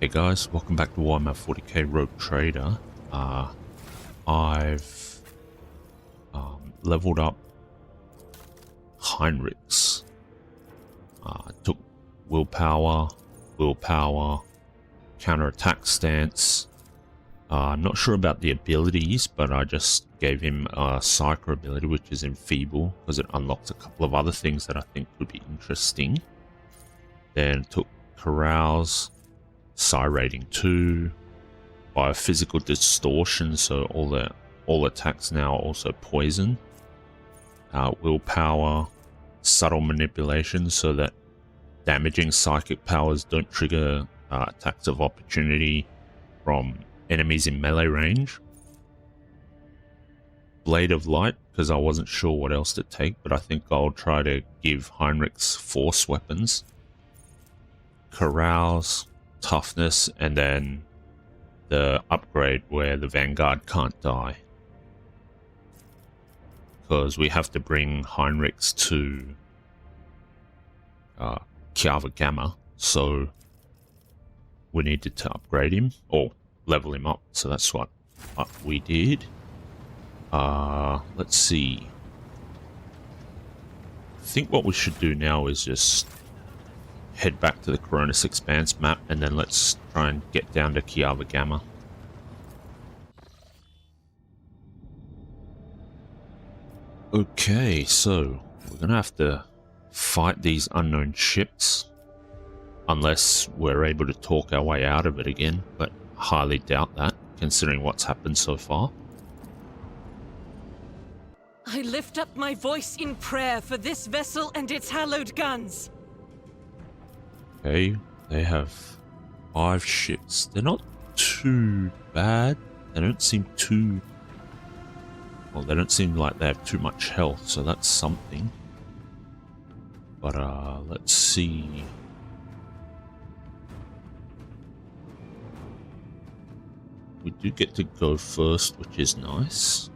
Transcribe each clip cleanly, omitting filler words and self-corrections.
Hey guys, welcome back to Warhammer 40k Rogue Trader. I've leveled up Heinrichs. Took willpower, counter-attack stance. Not sure about the abilities, but I just gave him a Psycho ability, which is Enfeeble, because it unlocks a couple of other things that I think could be interesting. Then took Carouse, Psi rating 2, Biophysical Distortion, so all attacks now are also poison. Willpower, Subtle Manipulation, so that damaging psychic powers don't trigger attacks of opportunity from enemies in melee range. Blade of Light, because I wasn't sure what else to take, but I think I'll try to give Heinrichs force weapons. Carouse, Toughness, and then the upgrade where the Vanguard can't die. Because we have to bring Heinrichs to Kiava Gamma, so we needed to upgrade him, or level him up, so that's what we did. Let's see. I think what we should do now is just head back to the Coronis Expanse map, and then let's try and get down to Kiava Gamma. Okay, so we're gonna have to fight these unknown ships, unless we're able to talk our way out of it again, but highly doubt that, considering what's happened so far. I lift up my voice in prayer for this vessel and its hallowed guns. Okay, they have 5 ships. They're not too bad. They don't seem too... Well, they don't seem like they have too much health, so that's something. But, let's see. We do get to go first, which is nice.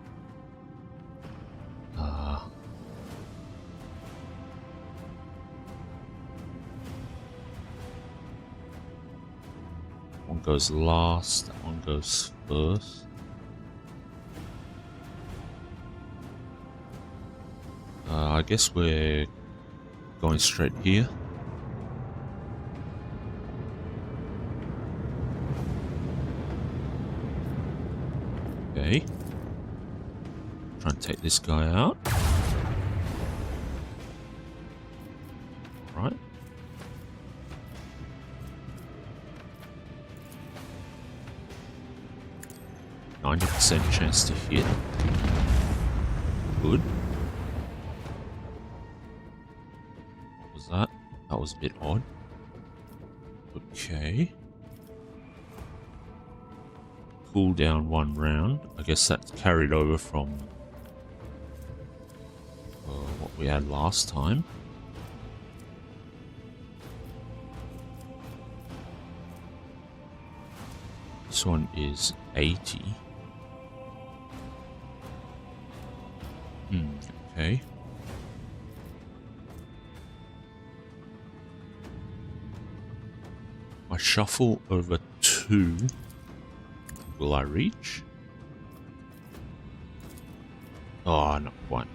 One goes last, that one goes first. I guess we're going straight here. Okay. Try and take this guy out. Right. %90 chance to hit. Good. What was that? That was a bit odd. Okay. Cool down 1 round. I guess that's carried over from what we had last time. This one is 80. Okay. I shuffle over 2. Will I reach? Oh, not quite.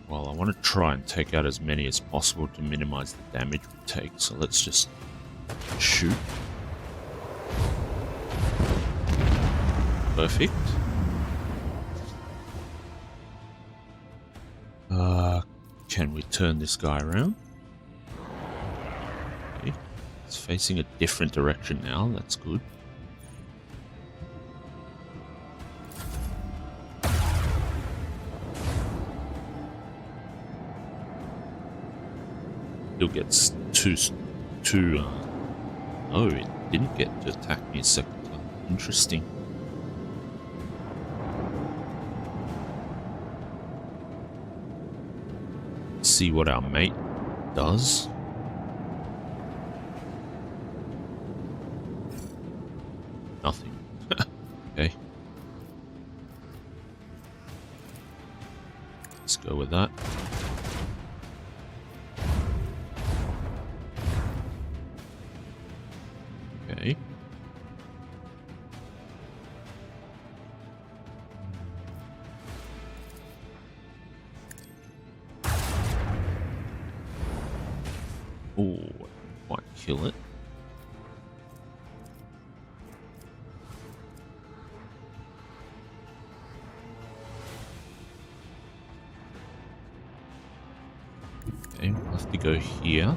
Well, I want to try and take out as many as possible to minimize the damage we take, so let's just shoot. Perfect. Can we turn this guy around? Okay. It's facing a different direction now, that's good. Still gets two. Oh, it didn't get to attack me a second time. Interesting. See what our mate does. Nothing. Okay. Let's go with that. Okay. Oh, I didn't quite kill it. Okay, we'll have to go here.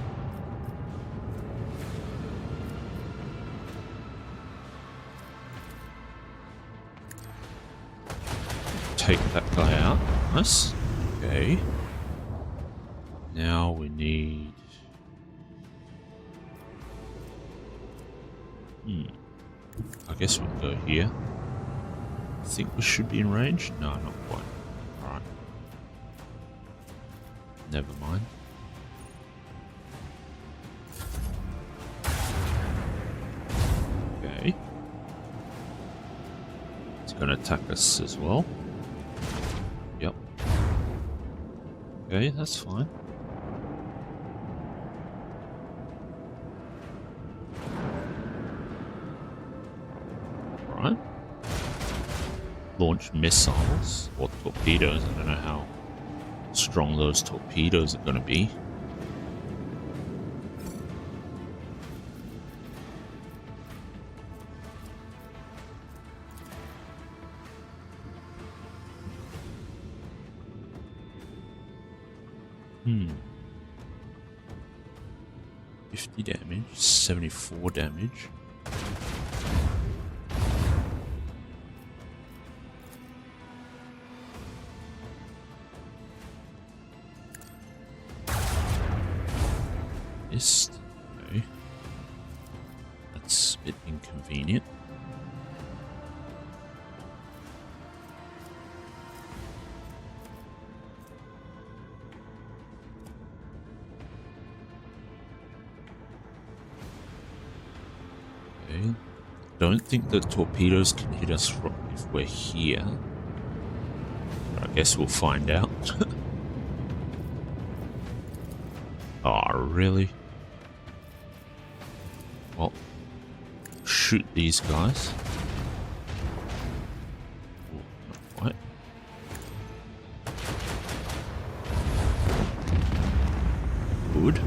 Take that guy out. Nice. Okay. Now we need... I guess we'll go here. I think we should be in range. No, not quite. Alright. Never mind. Okay. It's going to attack us as well. Yep. Okay, that's fine. Right. Launch missiles or torpedoes. I don't know how strong those torpedoes are going to be. Hmm. 50 damage, 74 damage. Missed. Okay. That's a bit inconvenient. Okay. Don't think the torpedoes can hit us from if we're here. But I guess we'll find out. Oh, really? Well, shoot these guys. Ooh, not quite. Good.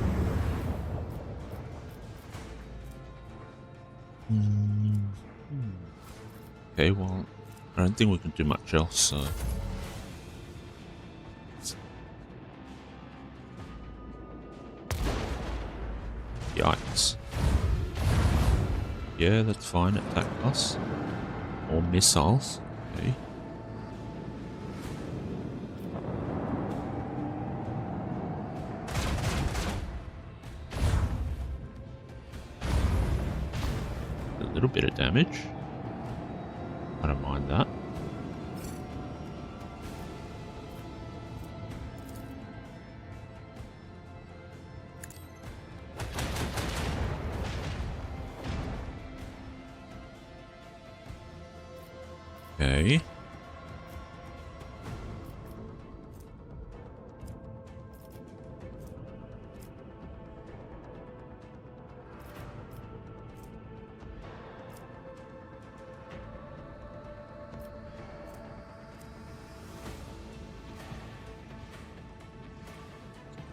Okay, well, I don't think we can do much else, so... Yikes. Yeah, that's fine. Attack us. Or missiles. Okay. A little bit of damage. I don't mind that. Okay.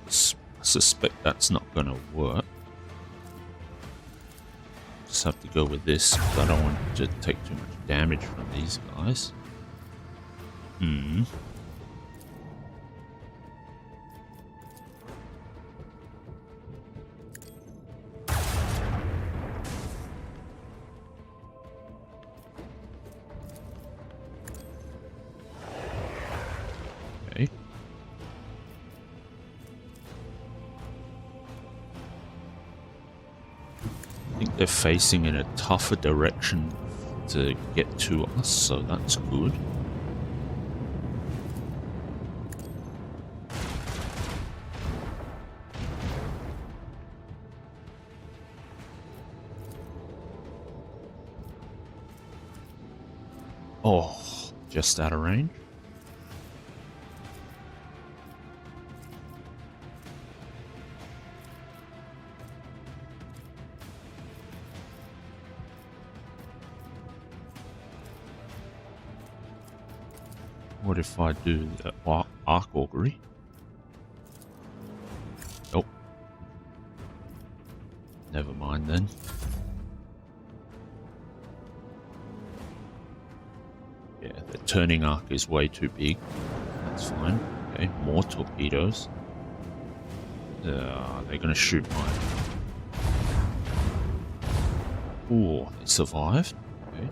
I suspect that's not going to work. Just have to go with this, but I don't want to take too much damage from these guys. Okay. I think they're facing in a tougher direction to get to us, so that's good. Oh, just out of range. What if I do the arc augury? Nope. Never mind then. Yeah, the turning arc is way too big. That's fine. Okay, more torpedoes. They're gonna shoot mine. Ooh, they survived. Okay.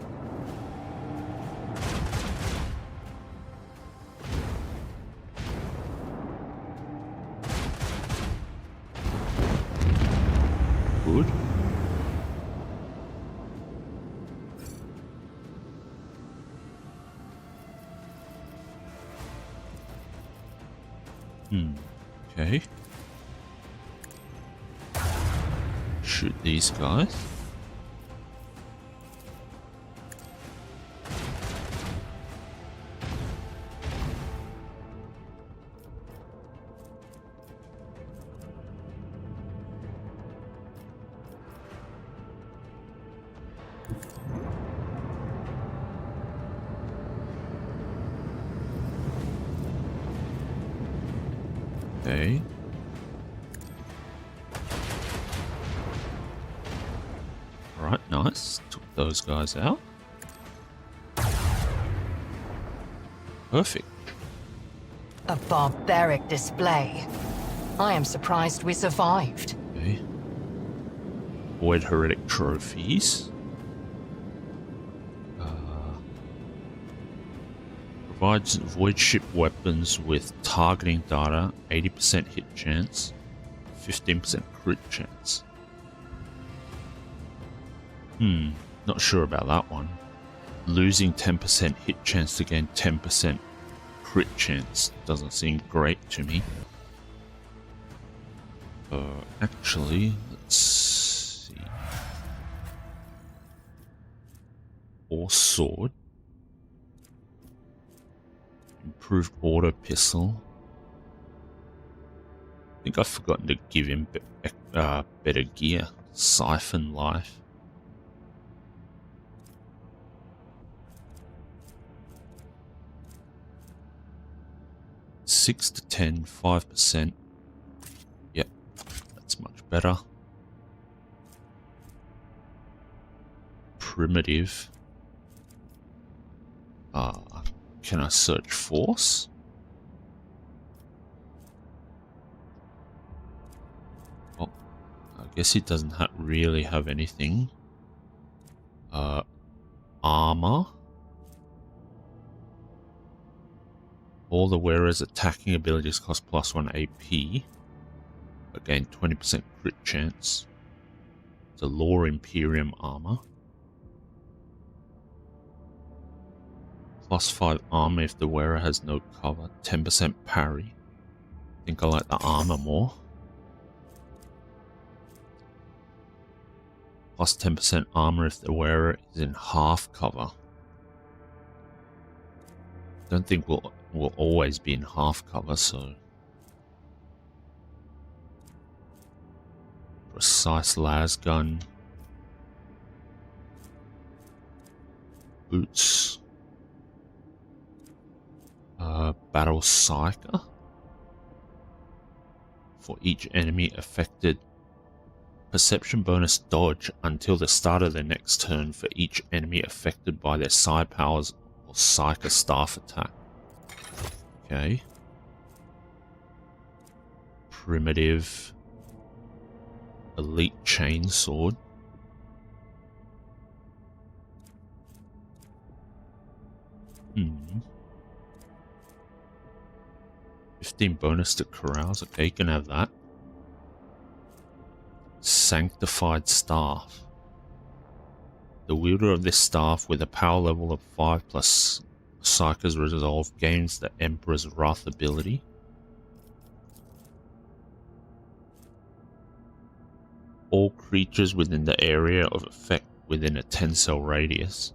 Good. Okay. Shoot these guys. Okay. Alright, nice. Took those guys out. Perfect. A barbaric display. I am surprised we survived. Okay. Void heretic trophies. Provides void ship weapons with targeting data, 80% hit chance, 15% crit chance. Not sure about that one. Losing 10% hit chance to gain 10% crit chance doesn't seem great to me. Actually, let's see. Or sword. Improved auto pistol. I think I've forgotten to give him better gear. Siphon life. Six to 10, 5%. Yep, that's much better. Primitive. Can I search force? Oh, I guess it doesn't really have anything. Armor. All the wearer's attacking abilities cost +1 AP, but gain 20% crit chance. It's a Law Imperium armor. +5 armor if the wearer has no cover. 10% parry. I think I like the armor more. Plus 10% armor if the wearer is in half cover. Don't think we'll always be in half cover, so precise las gun, boots, battle psyker for each enemy affected. Perception bonus dodge until the start of their next turn for each enemy affected by their psi powers or psyker staff attack. Okay. Primitive elite chainsword. Hmm. 15 bonus to carouse. Okay, you can have that. Sanctified staff. The wielder of this staff with a power level of 5 plus Psyker's Resolve gains the Emperor's Wrath ability. All creatures within the area of effect within a 10-cell radius.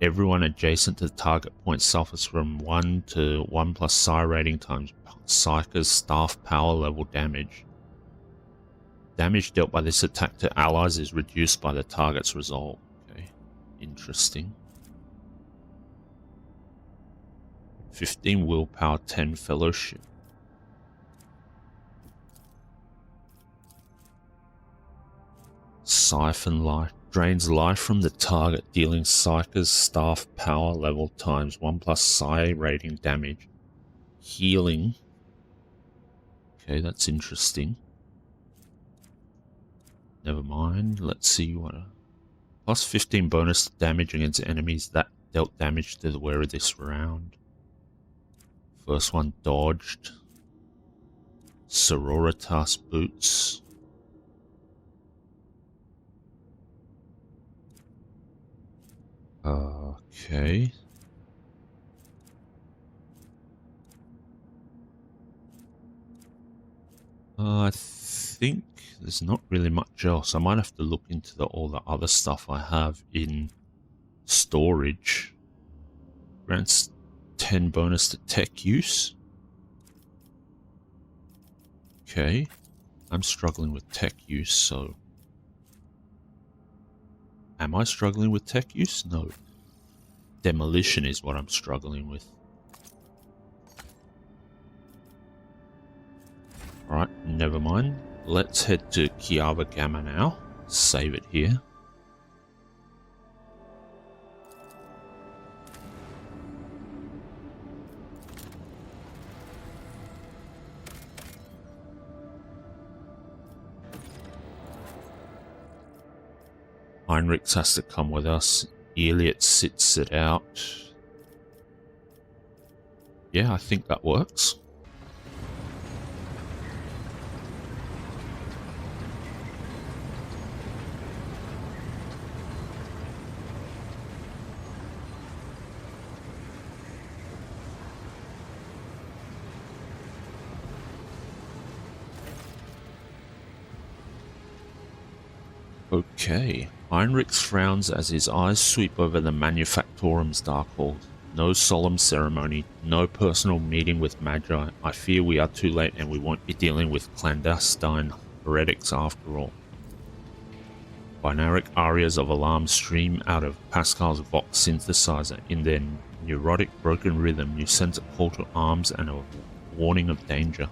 Everyone adjacent to the target point suffers from 1 to 1 plus Psi rating times Psyker's staff power level damage. Damage dealt by this attack to allies is reduced by the target's resolve. Okay, interesting. 15 willpower, 10 fellowship. Siphon life. Drains life from the target, dealing Psyker's staff power level times 1 plus Psi rating damage. Healing. Okay, that's interesting. Never mind. Let's see what... Plus 15 bonus damage against enemies that dealt damage to the wearer this round. First one dodged. Sororitas boots. Okay. I think there's not really much else. I might have to look into all the other stuff I have in storage. Grants 10 bonus to tech use. Okay. I'm struggling with tech use, so... Am I struggling with tech use? No. Demolition is what I'm struggling with. Alright, never mind. Let's head to Kiava Gamma now. Save it here. Heinrich has to come with us. Elliot sits it out. Yeah, I think that works. Okay. Heinrich frowns as his eyes sweep over the Manufactorum's dark hall. No solemn ceremony, no personal meeting with Magi. I fear we are too late and we won't be dealing with clandestine heretics after all. Binaric arias of alarm stream out of Pascal's Vox synthesizer. In their neurotic broken rhythm, you sense a call to arms and a warning of danger.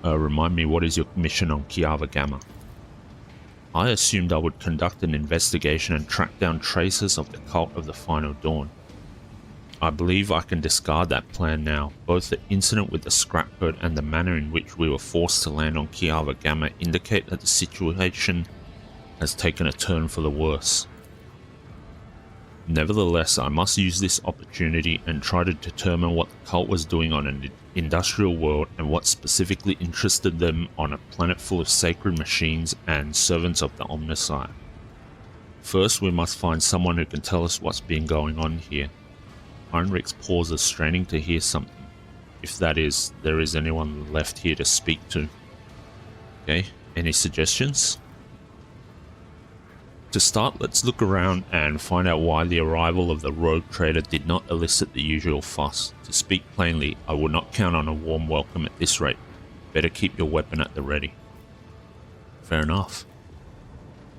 Remind me, what is your mission on Kiava Gamma? I assumed I would conduct an investigation and track down traces of the cult of the Final Dawn. I believe I can discard that plan now. Both the incident with the scrapboat and the manner in which we were forced to land on Kiava Gamma indicate that the situation has taken a turn for the worse. Nevertheless, I must use this opportunity and try to determine what the cult was doing on an industrial world and what specifically interested them on a planet full of sacred machines and servants of the Omnissiah. First, we must find someone who can tell us what's been going on here. Heinrich pauses, straining to hear something. If that is, there is anyone left here to speak to. Okay, any suggestions? To start, let's look around and find out why the arrival of the rogue trader did not elicit the usual fuss. To speak plainly, I would not count on a warm welcome at this rate. Better keep your weapon at the ready. Fair enough.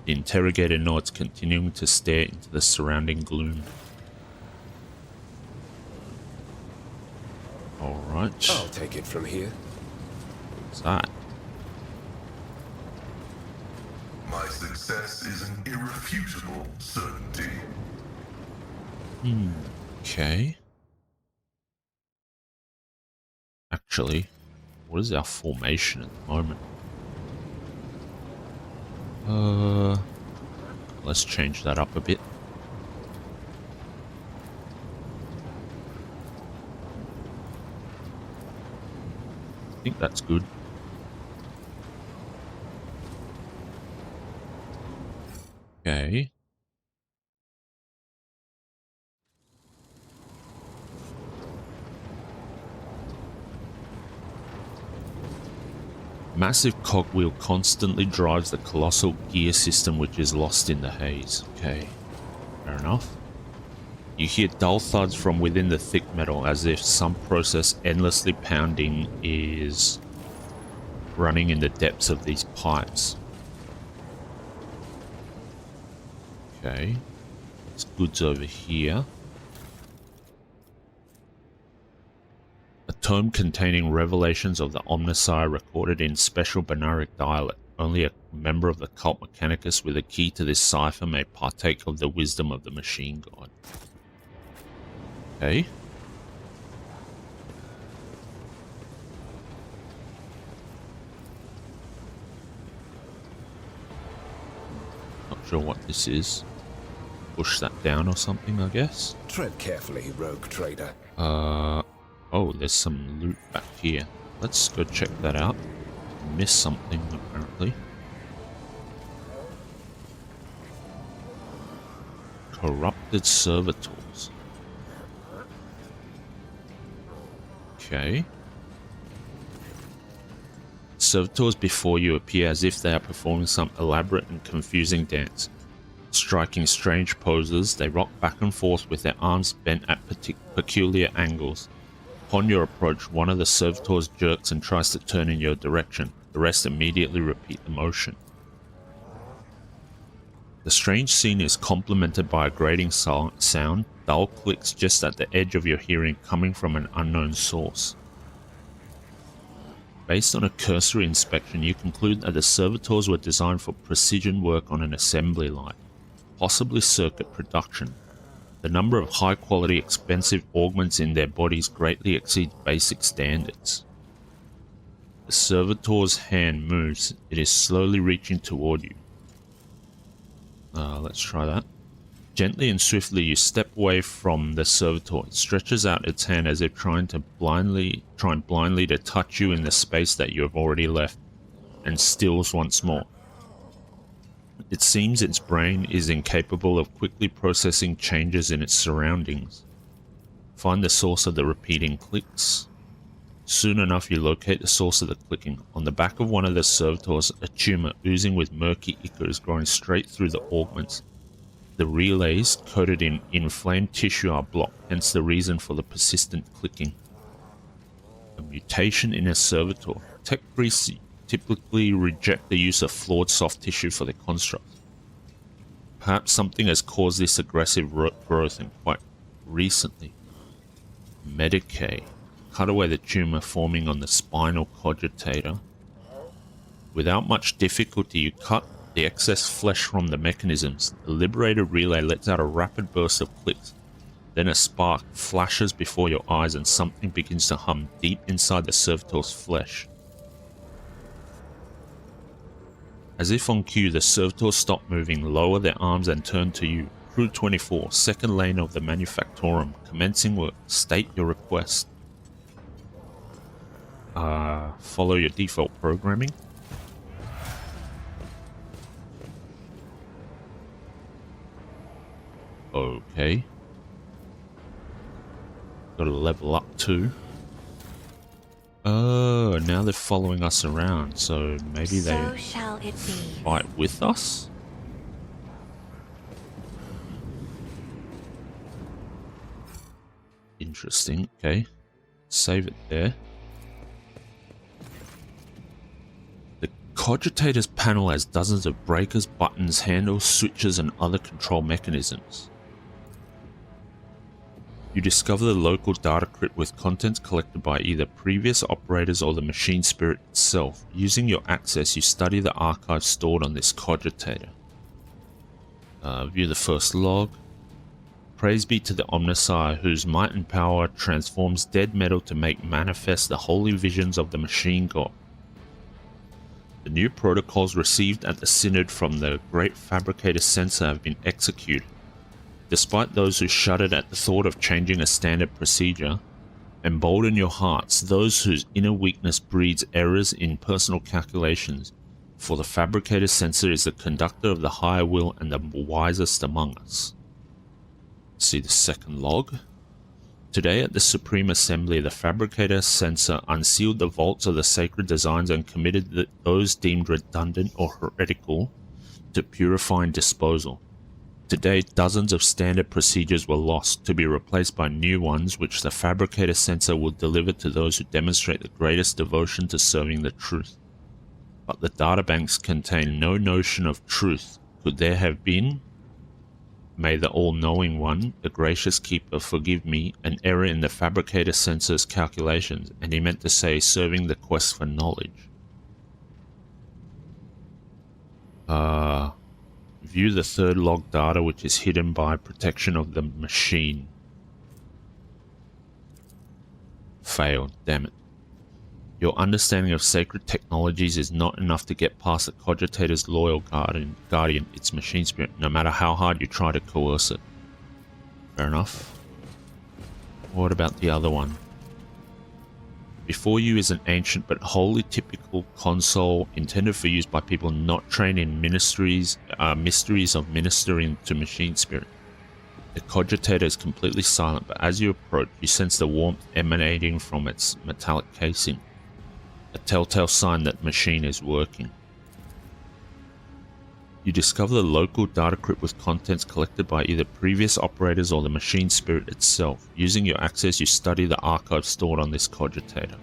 The interrogator nods, continuing to stare into the surrounding gloom. Alright. I'll take it from here. What's that? My success is an irrefutable certainty. Okay. Actually, what is our formation at the moment? Let's change that up a bit. I think that's good. Okay. Massive cogwheel constantly drives the colossal gear system which is lost in the haze. Okay, fair enough. You hear dull thuds from within the thick metal as if some process endlessly pounding is running in the depths of these pipes. Okay, there's goods over here. tome containing revelations of the Omnissiah recorded in special Benaric dialect. Only a member of the cult Mechanicus with a key to this cipher may partake of the wisdom of the machine god. Okay. Not sure what this is. Push that down or something, I guess. Tread carefully, rogue trader. Oh, there's some loot back here. Let's go check that out. Missed something, apparently. Corrupted servitors. Okay. Servitors before you appear as if they are performing some elaborate and confusing dance. Striking strange poses, they rock back and forth with their arms bent at peculiar angles. Upon your approach, one of the servitors jerks and tries to turn in your direction. The rest immediately repeat the motion. The strange scene is complemented by a grating sound, dull clicks just at the edge of your hearing coming from an unknown source. Based on a cursory inspection, you conclude that the servitors were designed for precision work on an assembly line, possibly circuit production. The number of high-quality, expensive augments in their bodies greatly exceeds basic standards. The servitor's hand moves. It is slowly reaching toward you. Let's try that. Gently and swiftly, you step away from the servitor. It stretches out its hand as if trying blindly to touch you in the space that you have already left, and stills once more. It seems its brain is incapable of quickly processing changes in its surroundings. Find the source of the repeating clicks. Soon enough, you locate the source of the clicking. On the back of one of the servitors, a tumor oozing with murky ichor is growing straight through the augments. The relays, coated in inflamed tissue, are blocked, hence the reason for the persistent clicking. A mutation in a servitor. Tech priests typically reject the use of flawed soft tissue for their constructs. Perhaps something has caused this aggressive growth, and quite recently. Medicae. Cut away the tumor forming on the spinal cogitator. Without much difficulty, you cut the excess flesh from the mechanisms. The liberated relay lets out a rapid burst of clicks. Then a spark flashes before your eyes and something begins to hum deep inside the servitor's flesh. As if on cue, the servitors stop moving, lower their arms and turn to you. Crew 24, second lane of the Manufactorum, commencing work. State your request. Follow your default programming. Okay. Got to level up too. Oh, now they're following us around, so maybe they shall it be. Fight with us? Interesting, okay. Save it there. The Cogitator's panel has dozens of breakers, buttons, handles, switches, and other control mechanisms. You discover the local data crypt with contents collected by either previous operators or the machine spirit itself. Using your access, you study the archive stored on this cogitator. View the first log. Praise be to the Omnissiah, whose might and power transforms dead metal to make manifest the holy visions of the machine god. The new protocols received at the Synod from the Great Fabricator Censor have been executed. Despite those who shuddered at the thought of changing a standard procedure, embolden your hearts, those whose inner weakness breeds errors in personal calculations, for the Fabricator Censor is the conductor of the higher will and the wisest among us. See the second log. Today at the Supreme Assembly, the Fabricator Censor unsealed the vaults of the sacred designs and committed those deemed redundant or heretical to purifying disposal. Today, dozens of standard procedures were lost, to be replaced by new ones which the Fabricator Censor will deliver to those who demonstrate the greatest devotion to serving the truth. But the databanks contain no notion of truth. Could there have been? May the all-knowing one, the gracious keeper, forgive me an error in the fabricator sensor's calculations, and he meant to say serving the quest for knowledge. View the third log data, which is hidden by protection of the machine. Failed, damn it. Your understanding of sacred technologies is not enough to get past the cogitator's loyal guardian, its machine spirit, no matter how hard you try to coerce it. Fair enough. What about the other one? Before you is an ancient but wholly typical console intended for use by people not trained in mysteries of ministering to machine spirit. The cogitator is completely silent, but as you approach, you sense the warmth emanating from its metallic casing. A telltale sign that the machine is working. You discover the local data crypt with contents collected by either previous operators or the machine spirit itself. Using your access, you study the archive stored on this cogitator.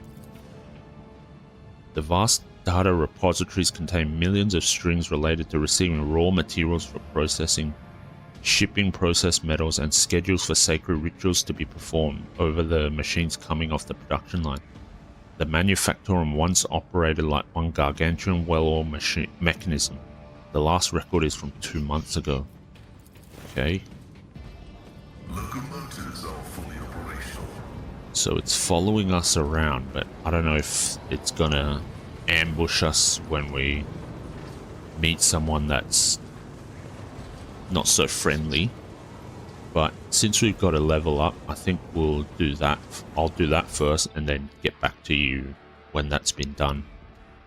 The vast data repositories contain millions of strings related to receiving raw materials for processing, shipping processed metals, and schedules for sacred rituals to be performed over the machines coming off the production line. The manufacturer once operated like one gargantuan well-oiled mechanism. The last record is from 2 months ago. Okay. Locomotives are fully operational. So it's following us around, but I don't know if it's gonna ambush us when we meet someone that's not so friendly. But since we've got to level up, I think we'll do that. I'll do that first and then get back to you when that's been done.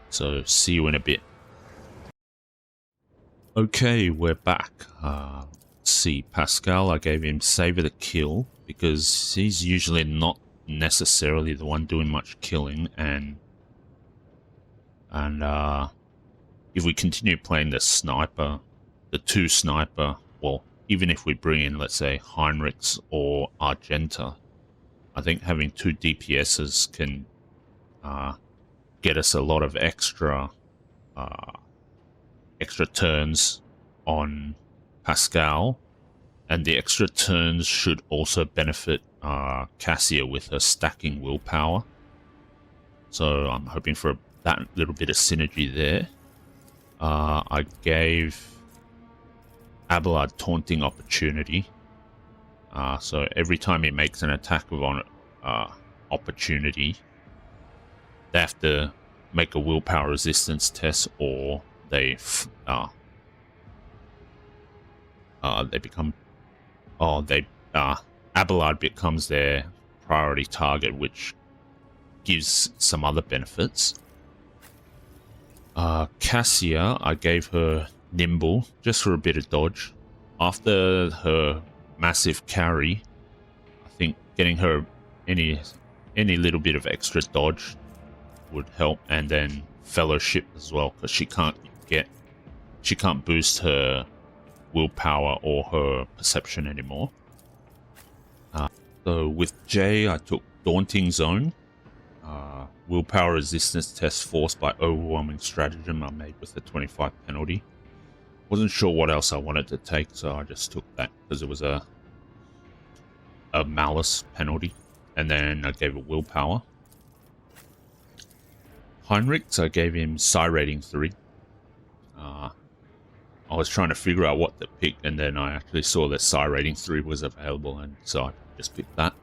So see you in a bit. Okay, we're back. Let's see, Pascal, I gave him Savor the Kill because he's usually not necessarily the one doing much killing, and if we continue playing the sniper, the two sniper, well, even if we bring in, let's say, Heinrichs or Argenta, I think having 2 DPSs can get us a lot of extra turns on Pascal, and the extra turns should also benefit Cassia with her stacking willpower. So I'm hoping for that little bit of synergy there. I gave Abelard taunting opportunity. So every time he makes an attack of opportunity, they have to make a willpower resistance test, or they become Abelard becomes their priority target, which gives some other benefits. Cassia, I gave her Nimble just for a bit of dodge. After her massive carry, I think getting her any little bit of extra dodge would help, and then Fellowship as well, because she can't boost her willpower or her perception anymore. So with Jay, I took Daunting Zone. Willpower resistance test forced by overwhelming stratagem I made with a 25 penalty. Wasn't sure what else I wanted to take, so I just took that because it was a malice penalty, and then I gave it willpower. Heinrichs, I gave him Psi rating 3. I was trying to figure out what to pick, and then I actually saw that Psi rating 3 was available, and so I just picked that.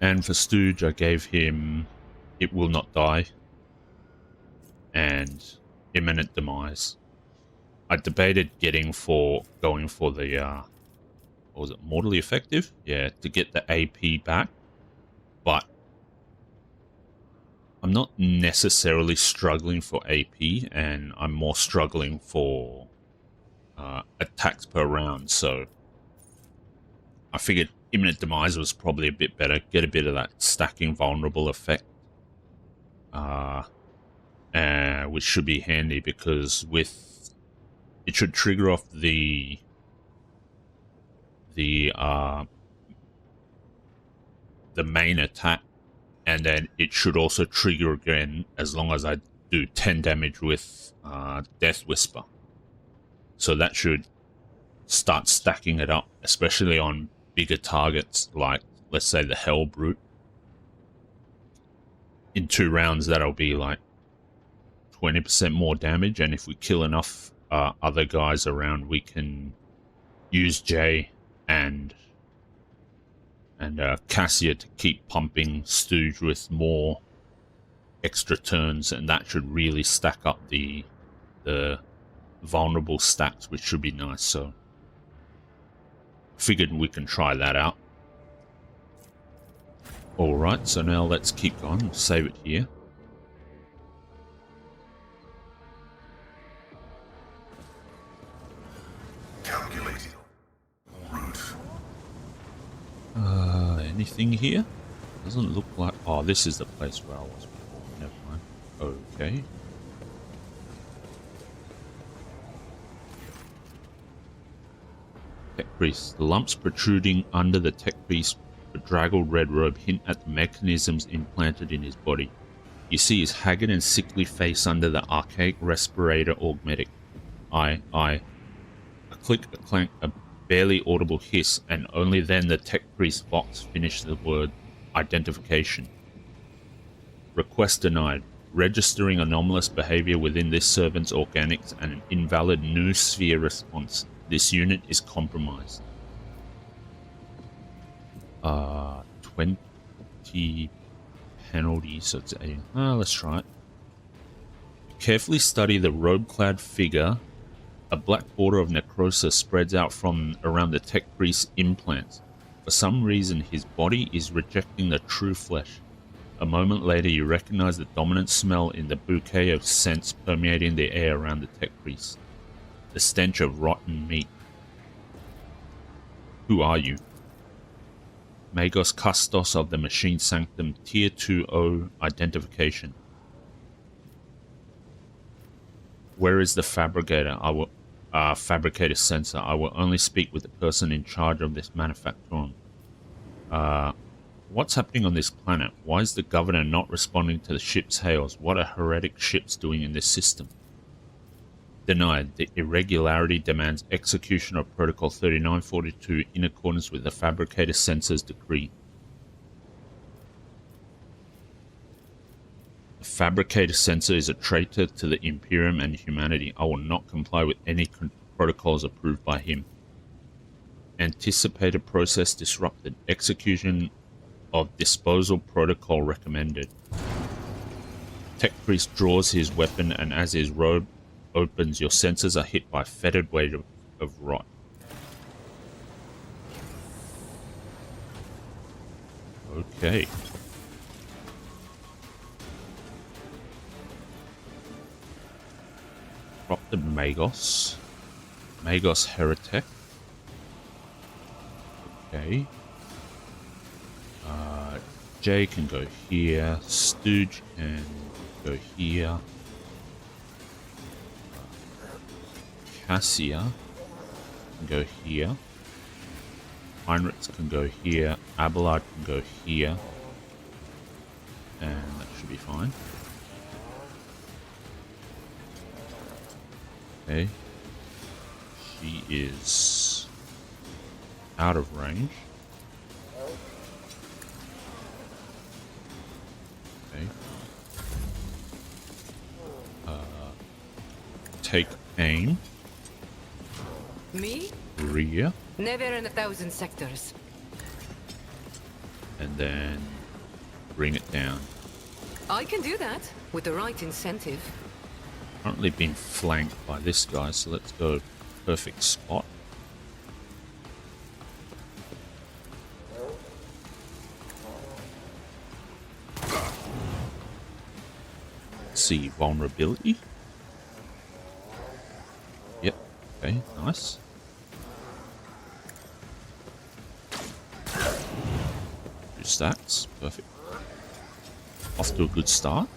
And for Stooge, I gave him It Will Not Die and Imminent Demise. I debated going for the what was it, Mortally Effective? Yeah, to get the AP back, but I'm not necessarily struggling for AP, and I'm more struggling for attacks per round, so I figured Imminent Demise was probably a bit better, get a bit of that stacking vulnerable effect, which should be handy because it should trigger off the main attack, and then it should also trigger again as long as I do 10 damage with Death Whisper. So that should start stacking it up, especially on bigger targets like, let's say, the Hell Brute. In 2 rounds, that'll be like 20% more damage, and if we kill enough other guys around, we can use Jay and Cassia to keep pumping Stooge with more extra turns, and that should really stack up the vulnerable stats, which should be nice. So figured we can try that out. Alright, so now let's keep going. We'll save it here. Calculating. Route. Anything here? Doesn't look like... Oh, this is the place where I was before. Never mind. Okay. Tech Priest. The lumps protruding under the Tech Priest's bedraggled red robe hint at the mechanisms implanted in his body. You see his haggard and sickly face under the archaic respirator augmetic. A click, a clank, a barely audible hiss, and only then the Tech Priest Vox finished the word identification. Request denied. Registering anomalous behavior within this servant's organics and an invalid new sphere response. This unit is compromised. 20 penalty, so it's 8. Let's try it. Carefully study the robe-clad figure. A black border of necrosis spreads out from around the Tech Priest's implants. For some reason, his body is rejecting the true flesh. A moment later, you recognize the dominant smell in the bouquet of scents permeating the air around the Tech Priest. The stench of rotten meat. Who are you? Magos Custos of the Machine Sanctum, Tier 2O identification. Where is the fabricator? Fabricator sensor. I will only speak with the person in charge of this manufactorum. What's happening on this planet? Why is the governor not responding to the ship's hails? What are heretic ships doing in this system? Denied. The irregularity demands execution of Protocol 3942 in accordance with the Fabricator Sensor's decree. The Fabricator Sensor is a traitor to the Imperium and humanity. I will not comply with any protocols approved by him. Anticipated process disrupted. Execution of disposal protocol recommended. Tech Priest draws his weapon, and as his robe opens, your senses are hit by fetid weight of rot. Okay. Corrupted Magos. Magos Heretic. Okay. Jay can go here. Stooge can go here. Cassia can go here. Heinrichs can go here. Abelard can go here. And that should be fine. Okay. She is out of range. Okay. Take aim. Me? Rear. Never in 1,000 sectors. And then bring it down. I can do that with the right incentive. Currently being flanked by this guy, so let's go perfect spot. Let's see, vulnerability. Yep, okay, nice. Two stacks, perfect. Off to a good start.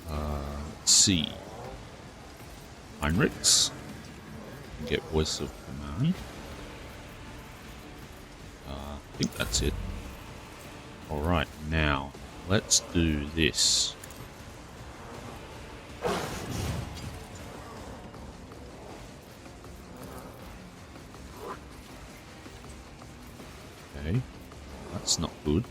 Let's see. Heinrichs. Get voice of command. I think that's it. Alright, now let's do this. good.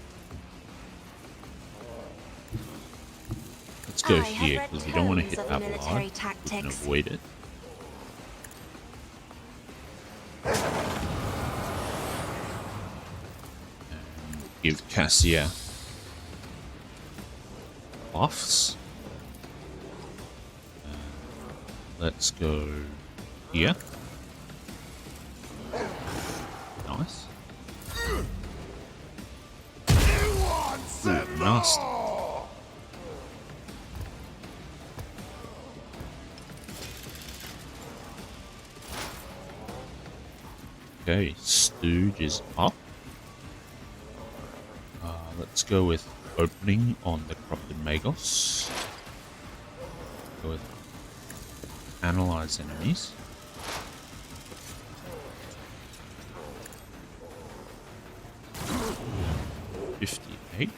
Let's go I here have because read we don't want to tomes hit of the military Abelard. We can tactics. avoid it. And give Cassia buffs. Let's go here. Nice. Ooh, nasty. Okay, Stooge is up. Let's go with opening on the corrupted Magos. Go with analyze enemies. $58.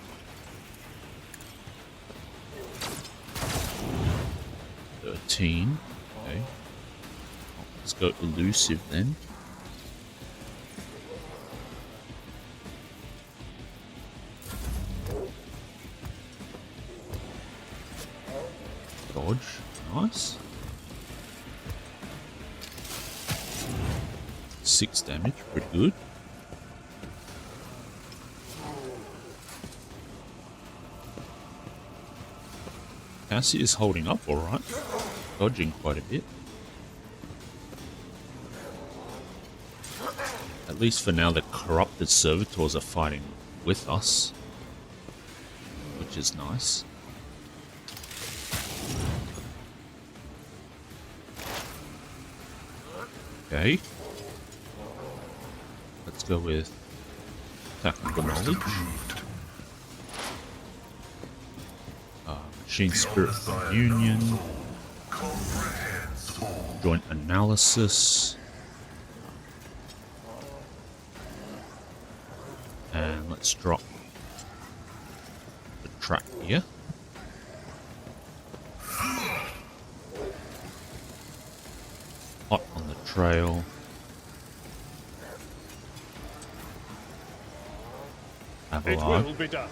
$13. Okay. Let's go elusive then. Dodge. Nice. 6 damage. Pretty good. Cassie is holding up alright. Dodging quite a bit. At least for now, the corrupted servitors are fighting with us, which is nice. Okay. Let's go with technical knowledge. Machine Spirit Union. Joint Analysis. And let's drop the trap here. Hot on the trail. It Abelard. will be done.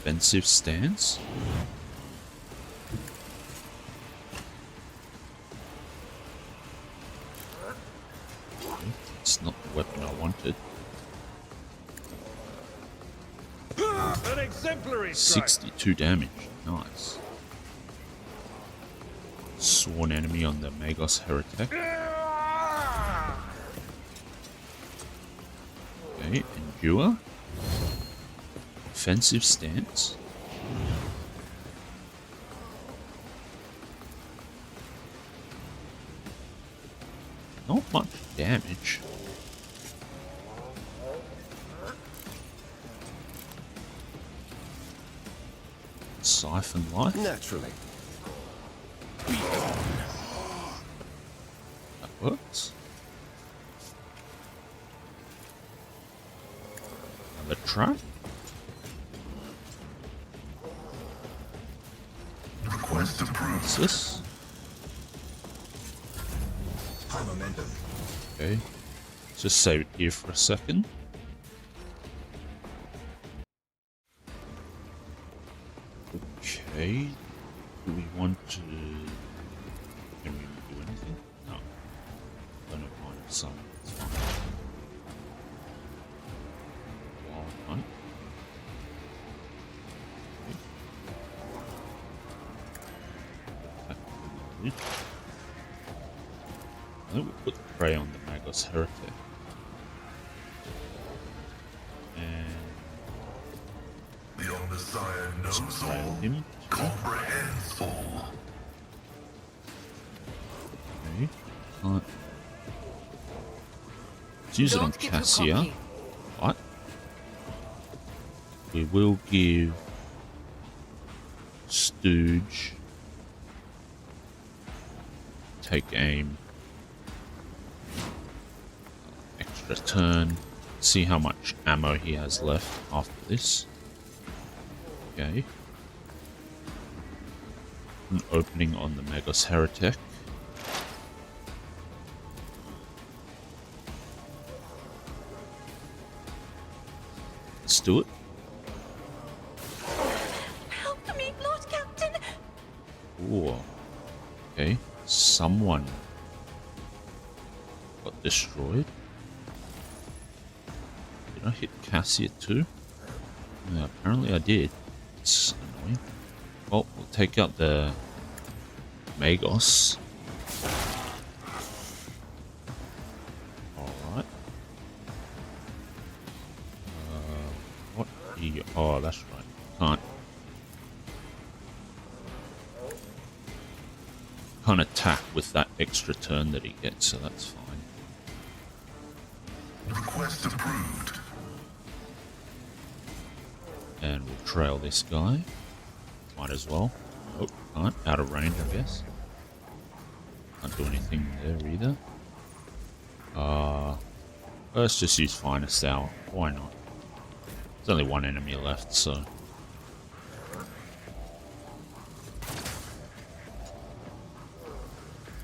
Defensive stance. It's not the weapon I wanted. An exemplary strike. 62 damage. Nice. Sworn enemy on the Magos Heretic. Okay, endure. Defensive stance. Not much damage. Siphon life. Naturally. That works. Another trap. Request approved. What's this? High momentum. Okay. Just save it here for a second. Okay. Do we want to... Can we do anything? No. Don't have line of sight. It's fine. Wild hunt. Okay. I think we'll put the prey on the Magos Heretic. And The Omnissiah knows trail all, him. comprehends all. Okay. Let's use it on Don't get too Cassia. cocky. Right. We will give Stooge take aim. Extra turn. See how much ammo he has left after this. Okay. An opening on the Magos Heretic. do it. Help me, Lord Captain! Ooh. Okay. Someone got destroyed. Did I hit Cassia too? Yeah, apparently I did. It's annoying. Well, we'll take out the Magos. Alright. What? Oh, that's right. Can't attack with that extra turn that he gets, so that's fine. Request approved. And we'll trail this guy. Might as well. Oh, can't. Out of range, I guess. Can't do anything there either. Let's just use Finest Hour. Why not? There's only one enemy left, so...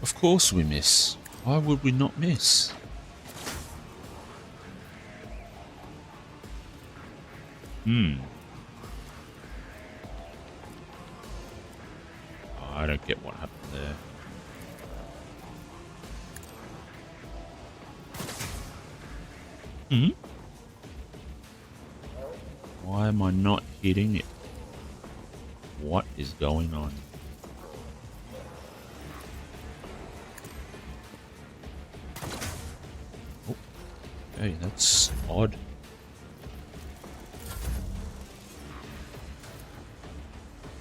Of course we miss. Why would we not miss? I don't get what happened there. Why am I not hitting it? What is going on? Oh, okay, that's odd.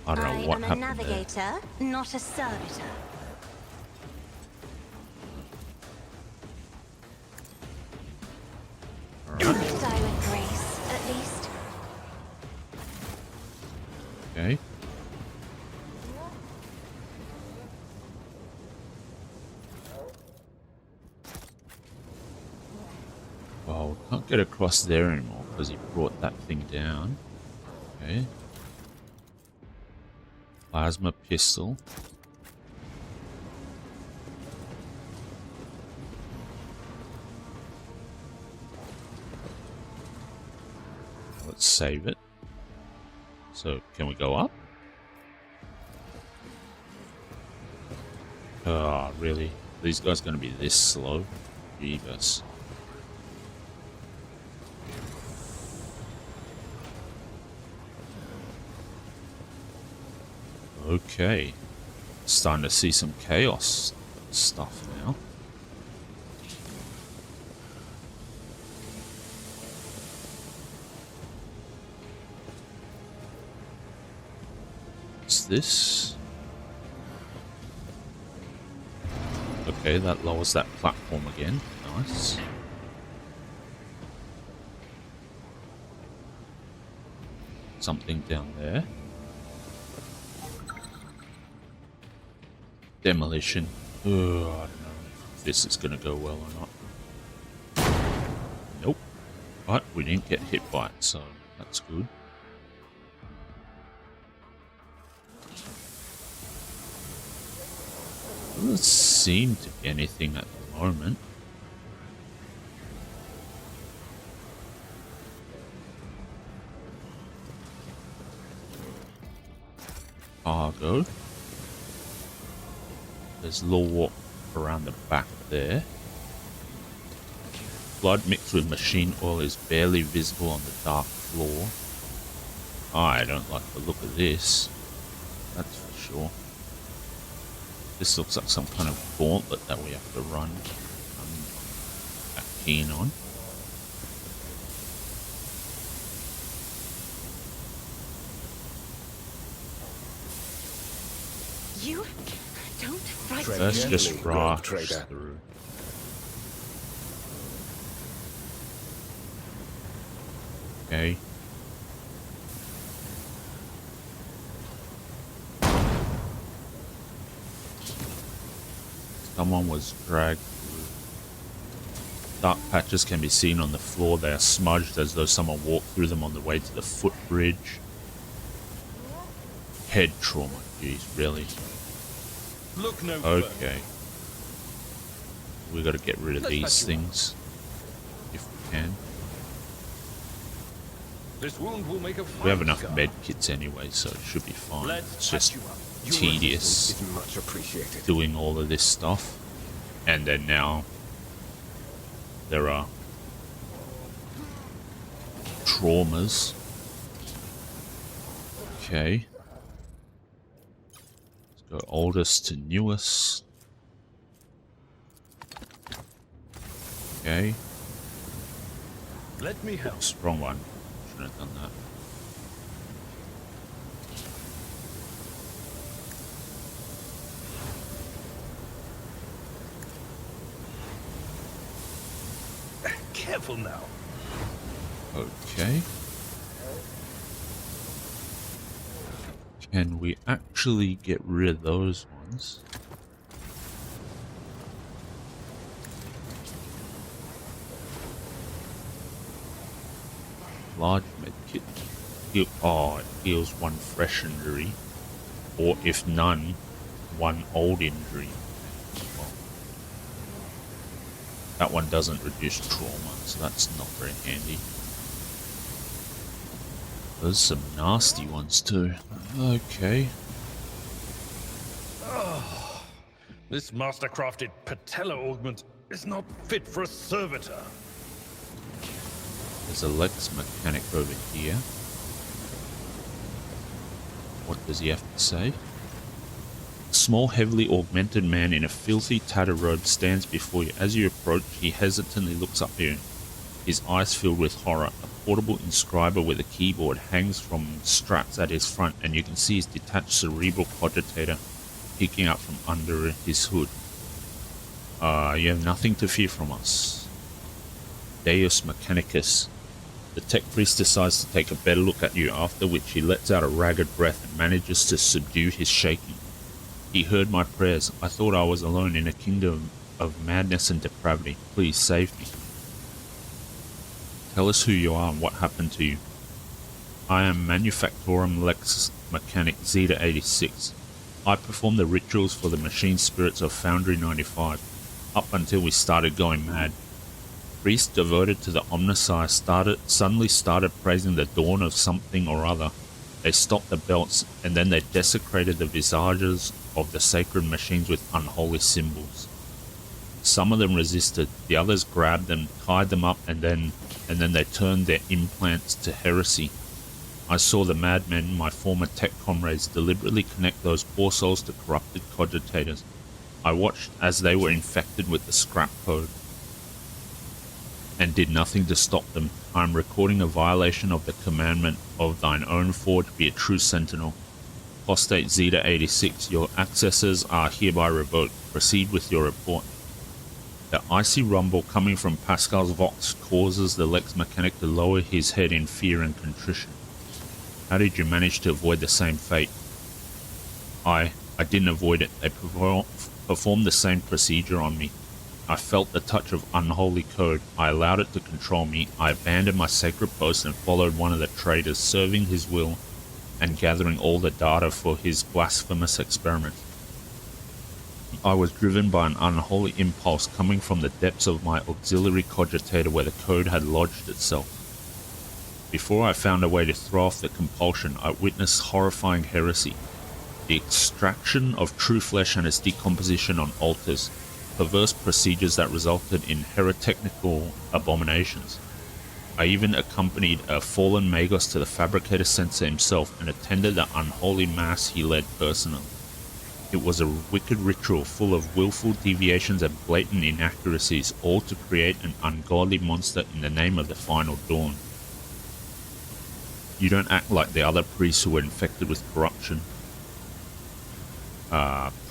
I don't know what happened there. I am a navigator, not a servitor. Silent grace, at least. Okay. Well, we can't get across there anymore because he brought that thing down. Okay. Plasma pistol. Let's save it. So, can we go up? Oh, really? These guys going to be this slow? Jeebus. Okay. Starting to see some chaos stuff now. What's this? Okay, that lowers that platform again. Nice. Something down there. Demolition. Oh, I don't know if this is going to go well or not. Nope. But we didn't get hit by it, so that's good. Doesn't seem to be anything at the moment. Cargo. There's law around the back there. Blood mixed with machine oil is barely visible on the dark floor. I don't like the look of this. That's for sure. This looks like some kind of gauntlet that we have to run. I'm not keen on. You don't frighten Let's Gently, just rogue rush trader. through. Okay. Someone was dragged through. Dark patches can be seen on the floor. They are smudged as though someone walked through them on the way to the footbridge. Head trauma. Jeez, really? Look no further. Okay. We got to get rid of these things if we can. This wound will make a fine We have enough scar. med kits anyway, so it should be fine. Let's It's patch just you up. Your tedious assistance is much appreciated. doing all of this stuff. And then now there are traumas. Okay. Let's go oldest to newest. Okay. Let me help. Oops, wrong one. Shouldn't have done that. Careful now. Okay. Can we actually get rid of those ones? Large medkit. Oh, it heals one fresh injury. Or if none, one old injury. Well, that one doesn't reduce trauma, so that's not very handy. There's some nasty ones too. Okay. This master-crafted patella augment is not fit for a servitor. There's a Lex mechanic over here. What does he have to say? A small, heavily augmented man in a filthy, tattered robe stands before you. As you approach, he hesitantly looks up at you, his eyes filled with horror. A portable inscriber with a keyboard hangs from straps at his front, and you can see his detached cerebral cogitator peeking up from under his hood. You have nothing to fear from us. Deus Mechanicus. The tech priest decides to take a better look at you, after which he lets out a ragged breath and manages to subdue his shaking. He heard my prayers. I thought I was alone in a kingdom of madness and depravity. Please save me. Tell us who you are and what happened to you. I am Manufactorum Lex Mechanic Zeta 86. I perform the rituals for the machine spirits of Foundry 95, up until we started going mad. Priests devoted to the Omnissiah suddenly started praising the dawn of something or other. They stopped the belts, and then they desecrated the visages of the sacred machines with unholy symbols. Some of them resisted, the others grabbed them, tied them up, and then they turned their implants to heresy. I saw the madmen, my former tech comrades, deliberately connect those poor souls to corrupted cogitators. I watched as they were infected with the scrap code, and did nothing to stop them. I am recording a violation of the commandment of thine own forge, be a true sentinel. Postate Zeta 86, your accesses are hereby revoked. Proceed with your report. The icy rumble coming from Pascal's Vox causes the Lex Mechanic to lower his head in fear and contrition. How did you manage to avoid the same fate? I didn't avoid it. They performed the same procedure on me. I felt the touch of unholy code. I allowed it to control me. I abandoned my sacred post and followed one of the traitors, serving his will and gathering all the data for his blasphemous experiment. I was driven by an unholy impulse coming from the depths of my auxiliary cogitator where the code had lodged itself. Before I found a way to throw off the compulsion, I witnessed horrifying heresy. The extraction of true flesh and its decomposition on altars. Perverse procedures that resulted in heretical abominations. I even accompanied a fallen Magos to the fabricator sensor himself and attended the unholy mass he led personally. It was a wicked ritual full of willful deviations and blatant inaccuracies, all to create an ungodly monster in the name of the final dawn. You don't act like the other priests who were infected with corruption.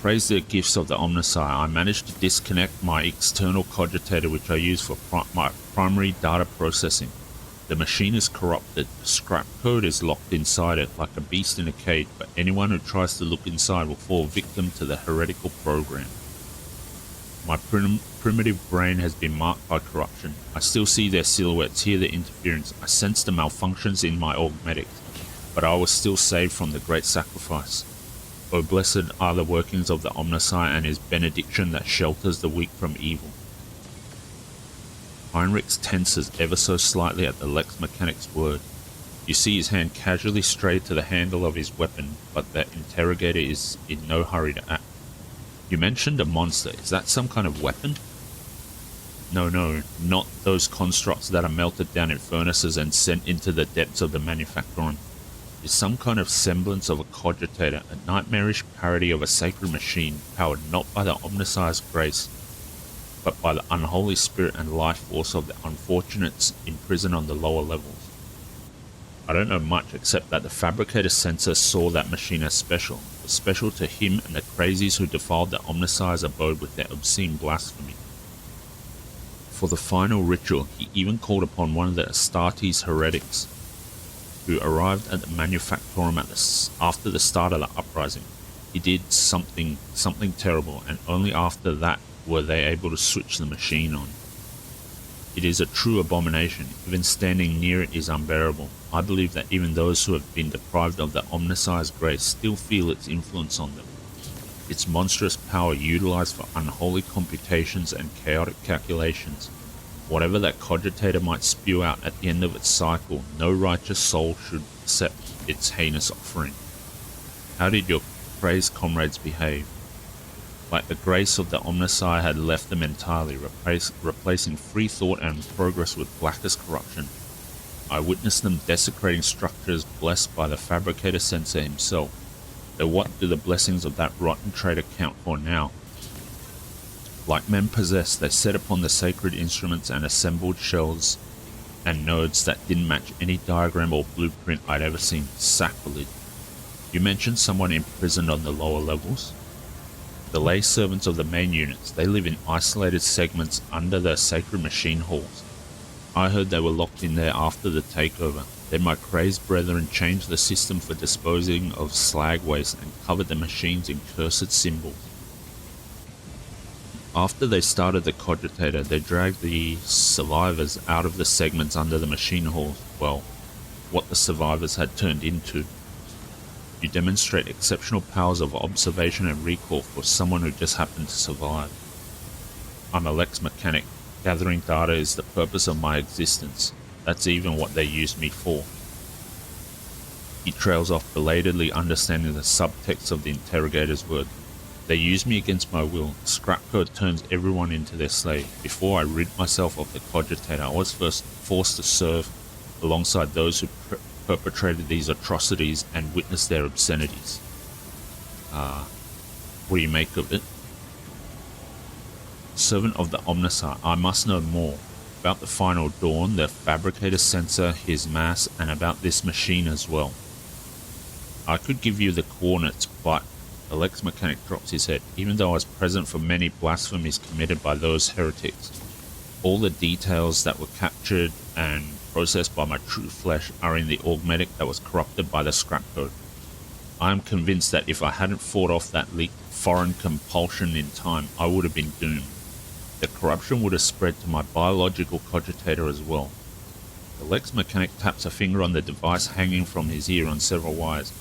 Praise the gifts of the Omnissiah. I managed to disconnect my external cogitator, which I use for my primary data processing. The machine is corrupted. The scrap code is locked inside it like a beast in a cage, but anyone who tries to look inside will fall victim to the heretical program. My primitive brain has been marked by corruption. I still see their silhouettes, hear the interference. I sense the malfunctions in my augmetics, but I was still saved from the great sacrifice. O blessed are the workings of the Omnissiah and his benediction that shelters the weak from evil. Heinrichs tenses ever so slightly at the Lex Mechanic's word. You see his hand casually stray to the handle of his weapon, but the interrogator is in no hurry to act. You mentioned a monster. Is that some kind of weapon? No, not those constructs that are melted down in furnaces and sent into the depths of the manufactorum. It's some kind of semblance of a cogitator, a nightmarish parody of a sacred machine powered not by the omniscience grace, but by the unholy spirit and life force of the unfortunates imprisoned on the lower levels. I don't know much except that the fabricator sensor saw that machine as special. It was special to him and the crazies who defiled the omniscience abode with their obscene blasphemy. For the final ritual, he even called upon one of the Astartes heretics, who arrived at the manufactorum after the start of the uprising. He did something terrible, and only after that were they able to switch the machine on. It is a true abomination. Even standing near it is unbearable. I believe that even those who have been deprived of the omniscience grace still feel its influence on them. Its monstrous power utilized for unholy computations and chaotic calculations. Whatever that cogitator might spew out at the end of its cycle, no righteous soul should accept its heinous offering. How did your crazed comrades behave? Like the grace of the omnisci had left them entirely, replacing free thought and progress with blackest corruption. I witnessed them desecrating structures blessed by the fabricator sensor himself. Though what do the blessings of that rotten traitor count for now? Like men possessed, they set upon the sacred instruments and assembled shells and nodes that didn't match any diagram or blueprint I'd ever seen. Sacrilege. You mentioned someone imprisoned on the lower levels? The lay servants of the main units, they live in isolated segments under the sacred machine halls. I heard they were locked in there after the takeover. Then my crazed brethren changed the system for disposing of slag waste and covered the machines in cursed symbols. After they started the cogitator, they dragged the survivors out of the segments under the machine halls. Well, what the survivors had turned into. You demonstrate exceptional powers of observation and recall for someone who just happened to survive. I'm a Lex mechanic. Gathering data is the purpose of my existence. That's even what they used me for. He trails off belatedly, understanding the subtext of the interrogator's word. They used me against my will. Scrap code turns everyone into their slave. Before I rid myself of the cogitator, I was first forced to serve alongside those who perpetrated these atrocities and witnessed their obscenities. What do you make of it? Servant of the Omnisci, I must know more. About the final dawn, the fabricator sensor, his mass, and about this machine as well. I could give you the coordinates, but the Lex mechanic drops his head. Even though I was present for many blasphemies committed by those heretics, all the details that were captured and processed by my true flesh are in the augmetic that was corrupted by the scrap code. I am convinced that if I hadn't fought off that leaked foreign compulsion in time, I would have been doomed. The corruption would have spread to my biological cogitator as well. The Lex mechanic taps a finger on the device hanging from his ear on several wires.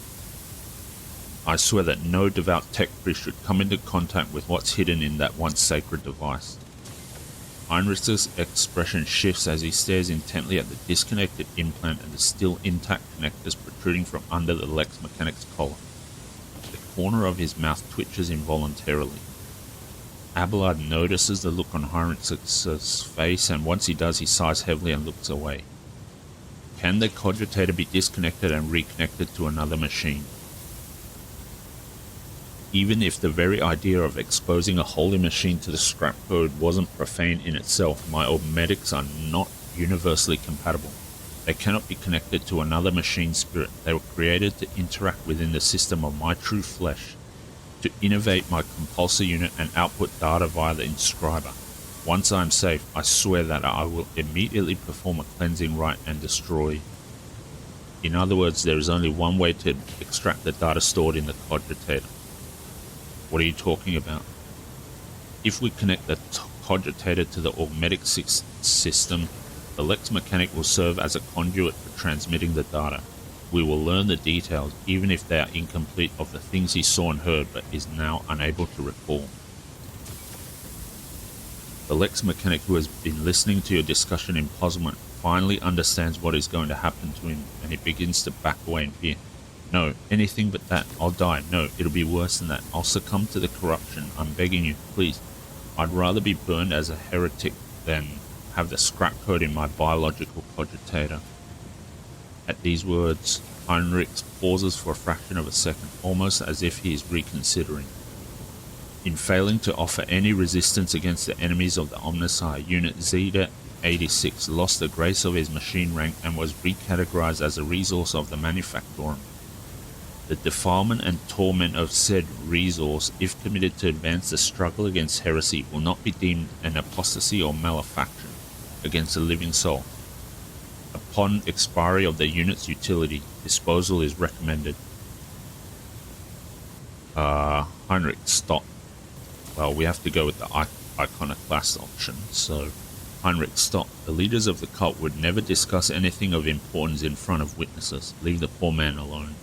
I swear that no devout tech priest should come into contact with what's hidden in that once sacred device. Heinrich's expression shifts as he stares intently at the disconnected implant and the still intact connectors protruding from under the Lex mechanic's collar. The corner of his mouth twitches involuntarily. Abelard notices the look on Heinrich's face, and once he does, he sighs heavily and looks away. Can the cogitator be disconnected and reconnected to another machine? Even if the very idea of exposing a holy machine to the scrap code wasn't profane in itself, my augmetics are not universally compatible. They cannot be connected to another machine spirit. They were created to interact within the system of my true flesh, to innovate my compulsor unit and output data via the inscriber. Once I am safe, I swear that I will immediately perform a cleansing rite and destroy. In other words, there is only one way to extract the data stored in the cogitator. What are you talking about? If we connect the cogitator to the augmetic system, the Lex mechanic will serve as a conduit for transmitting the data. We will learn the details, even if they are incomplete, of the things he saw and heard but is now unable to recall. The Lex mechanic who has been listening to your discussion in puzzlement finally understands what is going to happen to him, and he begins to back away in fear. No, anything but that. I'll die. No, it'll be worse than that. I'll succumb to the corruption. I'm begging you, please. I'd rather be burned as a heretic than have the scrap code in my biological cogitator. At these words, Heinrich pauses for a fraction of a second, almost as if he is reconsidering. In failing to offer any resistance against the enemies of the Omnissiah, Unit Zeta 86 lost the grace of his machine rank and was recategorized as a resource of the Manufactorum. The defilement and torment of said resource, if committed to advance the struggle against heresy, will not be deemed an apostasy or malefaction against a living soul. Upon expiry of the unit's utility, disposal is recommended. Heinrich, stop. Well, we have to go with the iconoclast option, so Heinrich, stop. The leaders of the cult would never discuss anything of importance in front of witnesses. Leave the poor man alone.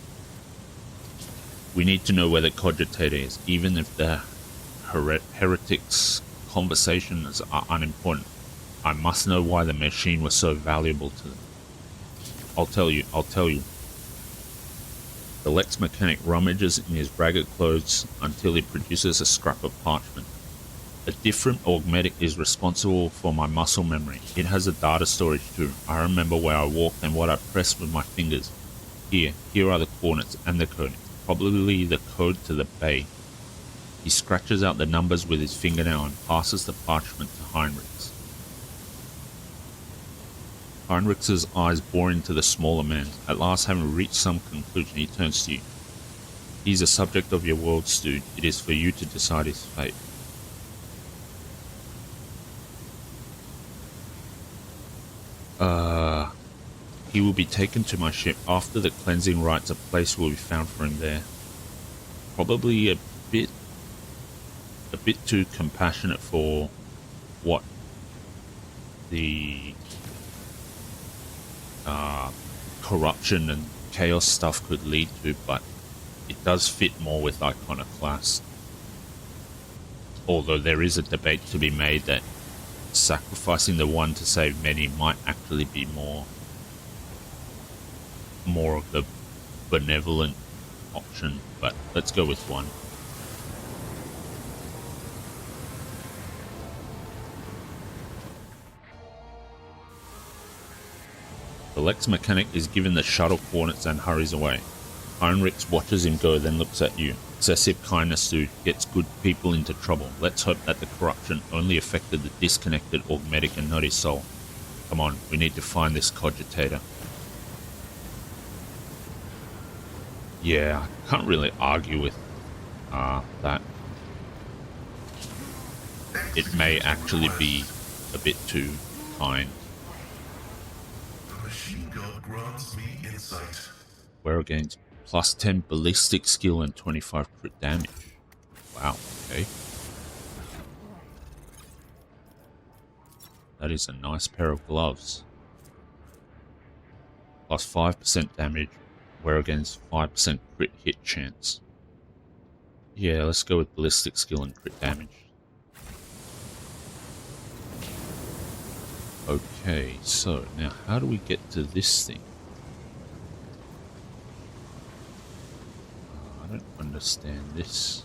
We need to know where the cogitator is, even if the heretics' conversations are unimportant. I must know why the machine was so valuable to them. I'll tell you. The Lex mechanic rummages in his ragged clothes until he produces a scrap of parchment. A different augmetic is responsible for my muscle memory. It has a data storage too. I remember where I walked and what I pressed with my fingers. Here are the coordinates and the code. Probably the code to the bay. He scratches out the numbers with his fingernail and passes the parchment to Heinrichs. Heinrich's eyes bore into the smaller man. At last, having reached some conclusion, he turns to you. He's a subject of your world, Stu. It is for you to decide his fate. He will be taken to my ship. After the cleansing rites, a place will be found for him there. Probably a bit too compassionate for what the corruption and chaos stuff could lead to, but it does fit more with Iconoclast. Although there is a debate to be made that sacrificing the one to save many might actually be more of the benevolent option, but let's go with one. The Lex mechanic is given the shuttle coordinates and hurries away. Heinrich watches him go, then looks at you. Excessive kindness, dude, gets good people into trouble. Let's hope that the corruption only affected the disconnected augmetic and not his soul. Come on, we need to find this cogitator. Yeah, I can't really argue with that. It may actually be a bit too kind. The machine god grants me insight. We're against plus 10 ballistic skill and 25 crit damage. Wow, okay. That is a nice pair of gloves. Plus 5% damage. We're against 5% crit hit chance. Yeah, let's go with ballistic skill and crit damage. Okay, so now how do we get to this thing? I don't understand this.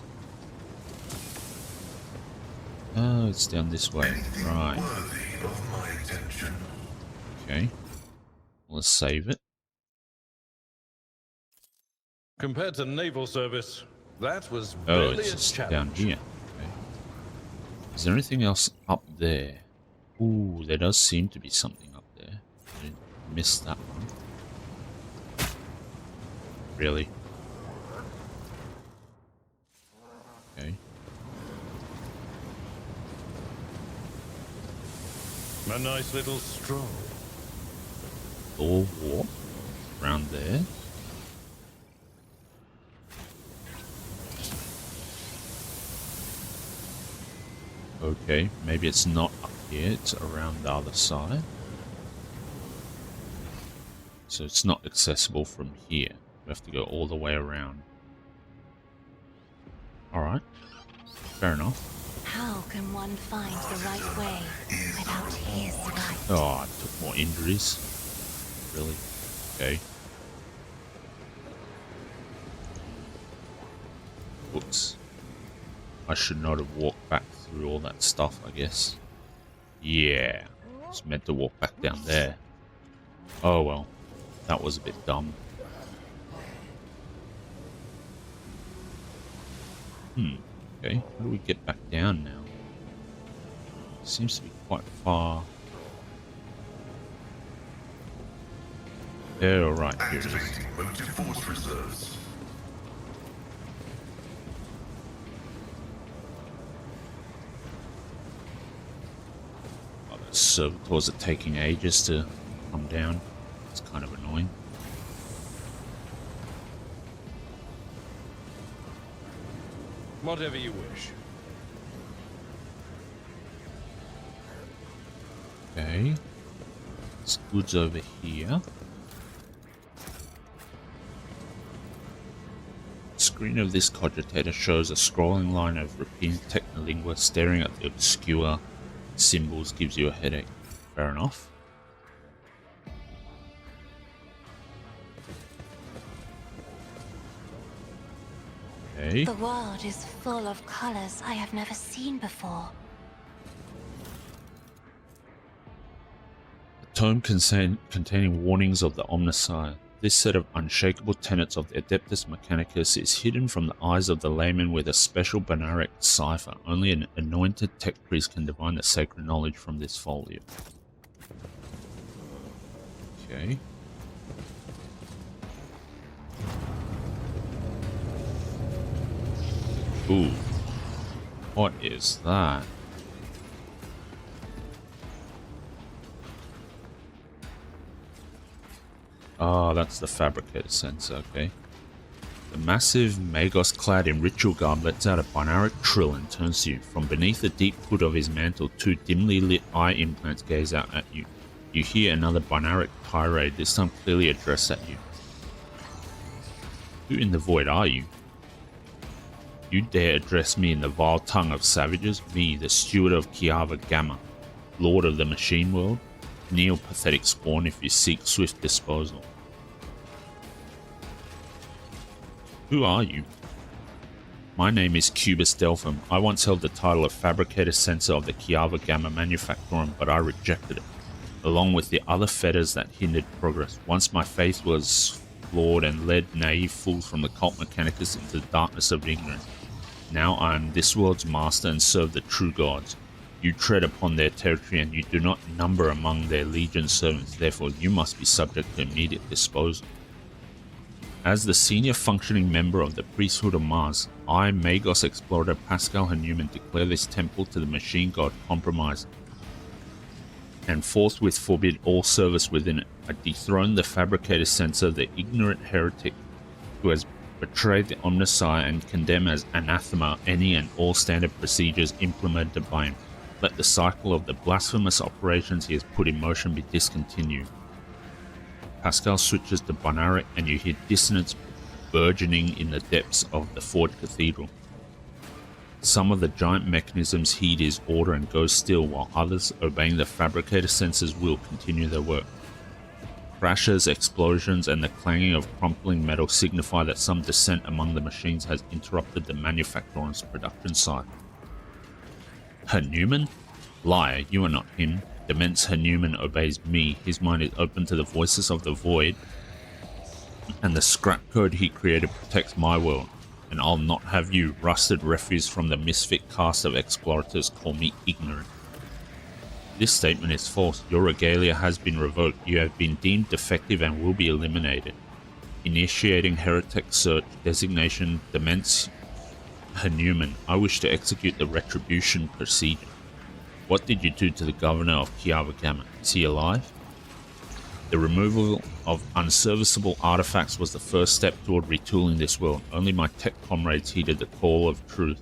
Oh, it's down this way. Anything Right. worthy of my attention. Okay. Let's save it. Compared to naval service, that was Oh, barely it's a just challenge. down here. Okay. Is there anything else up there? Ooh, there does seem to be something up there. I missed that one. Really? Okay. A nice little stroll. Door warp around there. Okay, maybe it's not up here, it's around the other side. So it's not accessible from here. We have to go all the way around. Alright, fair enough. How can one find the right way without his right? Oh, I took more injuries. Really? Okay. Whoops. I should not have walked back through all that stuff, I guess. Yeah. I was meant to walk back down there. Oh well. That was a bit dumb. Okay. How do we get back down now? Seems to be quite far. Yeah, alright. Here it is. Activating motive force reserves. Oh, those servitors are taking ages to come down. It's kind of annoying. Whatever you wish. Okay. This goods over here. The screen of this cogitator shows a scrolling line of repeating technolingua. Staring at the obscure symbols gives you a headache. Fair enough. Okay. The world is full of colors I have never seen before. A tome containing warnings of the Omnissiah. This set of unshakable tenets of the Adeptus Mechanicus is hidden from the eyes of the layman with a special Banaric cipher. Only an anointed tech priest can divine the sacred knowledge from this folio. Okay. Ooh. What is that? Oh, that's the fabricator sensor, okay. The massive Magos clad in ritual garb lets out a Banaric trill and turns to you. From beneath the deep hood of his mantle, two dimly lit eye implants gaze out at you. You hear another Banaric tirade, this time clearly addressed at you. Who in the void are you? You dare address me in the vile tongue of savages? Me, the steward of Kiava Gamma, lord of the machine world? Kneel, pathetic spawn, if you seek swift disposal. Who are you? My name is Cubus Delphim. I once held the title of Fabricator Censor of the Kiava Gamma Manufactorum, but I rejected it, along with the other fetters that hindered progress. Once my faith was flawed and led naive fools from the cult Mechanicus into the darkness of ignorance. Now I am this world's master and serve the true gods. You tread upon their territory and you do not number among their legion servants, therefore you must be subject to immediate disposal. As the senior functioning member of the priesthood of Mars, I, Magos Explorer Pascal Hanuman, declare this temple to the machine god compromised, and forthwith forbid all service within it. I dethrone the fabricator censor, the ignorant heretic who has betrayed the Omnissiah, and condemn as anathema any and all standard procedures implemented by him. Let the cycle of the blasphemous operations he has put in motion be discontinued. Pascal switches to Banaric and you hear dissonance burgeoning in the depths of the Ford Cathedral. Some of the giant mechanisms heed his order and go still, while others, obeying the fabricator sensor's will, continue their work. Crashes, explosions, and the clanging of crumpling metal signify that some dissent among the machines has interrupted the manufacturer's production cycle. Hanuman? Liar, you are not him. Demence Hanuman obeys me. His mind is open to the voices of the void, and the scrap code he created protects my world. And I'll not have you, rusted refuse from the misfit caste of explorators, call me ignorant. This statement is false. Your regalia has been revoked. You have been deemed defective and will be eliminated. Initiating heretic search. Designation Demence Hanuman. I wish to execute the retribution procedure. What did you do to the governor of Kiava Gamma? Is he alive? The removal of unserviceable artifacts was the first step toward retooling this world. Only my tech comrades heeded the call of truth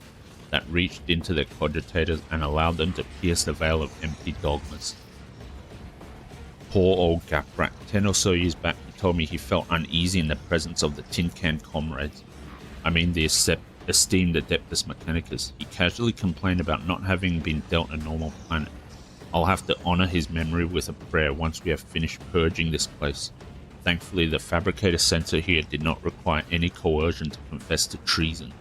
that reached into their cogitators and allowed them to pierce the veil of empty dogmas. Poor old Gaprat. 10 or so years back he told me he felt uneasy in the presence of the tin can comrades. I mean the esteemed Adeptus Mechanicus. He casually complained about not having been dealt a normal planet. I'll have to honor his memory with a prayer once we have finished purging this place. Thankfully, the fabricator censor here did not require any coercion to confess to treason.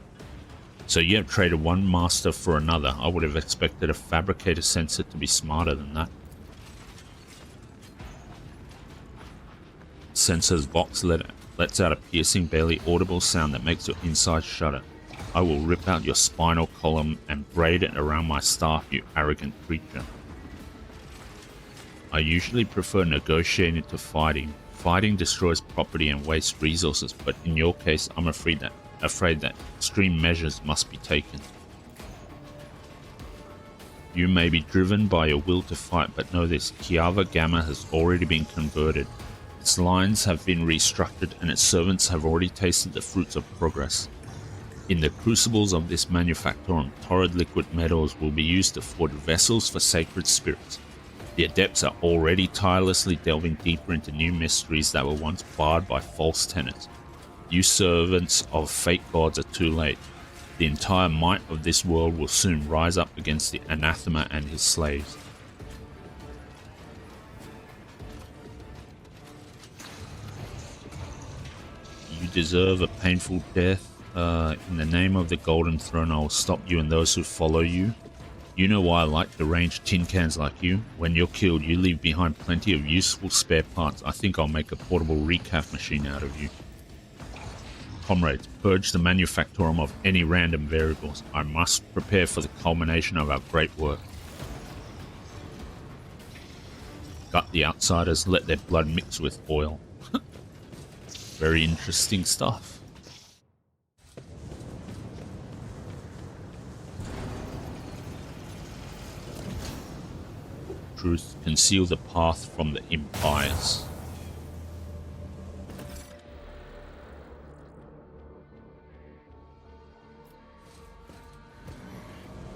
So you have traded one master for another. I would have expected a fabricator censor to be smarter than that. Censor's box lets out a piercing, barely audible sound that makes your insides shudder. I will rip out your spinal column and braid it around my staff, you arrogant creature. I usually prefer negotiating to fighting. Fighting destroys property and wastes resources, but in your case, I'm afraid that extreme measures must be taken. You may be driven by your will to fight, but know this: Kiava Gamma has already been converted. Its lines have been restructured, and its servants have already tasted the fruits of progress. In the crucibles of this manufactorum, torrid liquid metals will be used to forge vessels for sacred spirits. The adepts are already tirelessly delving deeper into new mysteries that were once barred by false tenets. You servants of fake gods are too late. The entire might of this world will soon rise up against the anathema and his slaves. You deserve a painful death. In the name of the Golden Throne, I will stop you and those who follow you. You know why I like deranged tin cans like you. When you're killed, you leave behind plenty of useful spare parts. I think I'll make a portable recaf machine out of you. Comrades, purge the manufactorum of any random variables. I must prepare for the culmination of our great work. Gut the outsiders, let their blood mix with oil. Very interesting stuff. Truth, conceal the path from the impious.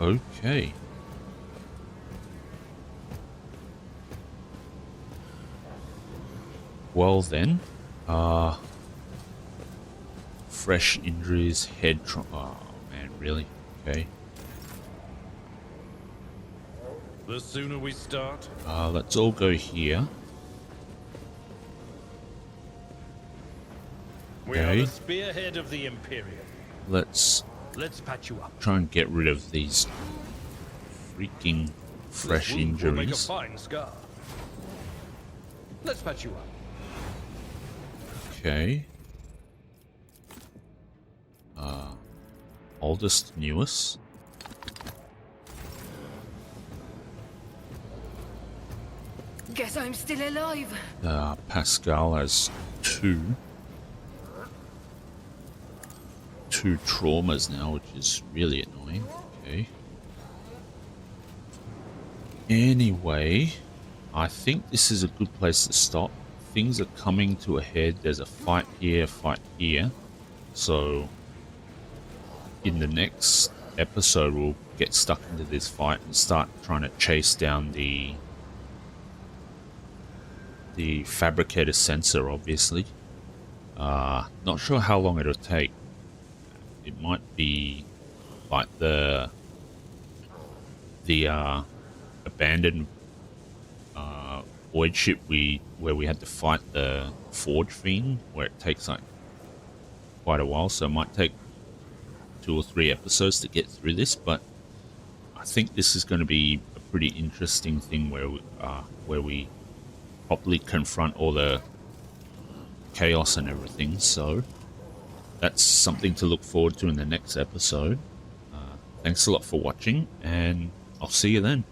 Okay. Well then, fresh injuries, head trauma. Oh man, really? Okay. The sooner we start. Let's all go here. We are Okay. the spearhead of the Imperium. Let's Let's patch you up. try and get rid of these freaking fresh This wound will make a injuries. fine scar. Let's patch you up. Okay. Oldest, newest. Guess I'm still alive. Pascal has two traumas now, which is really annoying. Okay. Anyway, I think this is a good place to stop. Things are coming to a head. There's a fight here, fight here. So, in the next episode, we'll get stuck into this fight and start trying to chase down the fabricator sensor, obviously. Not sure how long it'll take. It might be like the abandoned void ship where we had to fight the forge fiend, where it takes like quite a while, so it might take 2 or 3 episodes to get through this, but I think this is going to be a pretty interesting thing where we properly confront all the chaos and everything. So that's something to look forward to in the next episode. Thanks a lot for watching, and I'll see you then.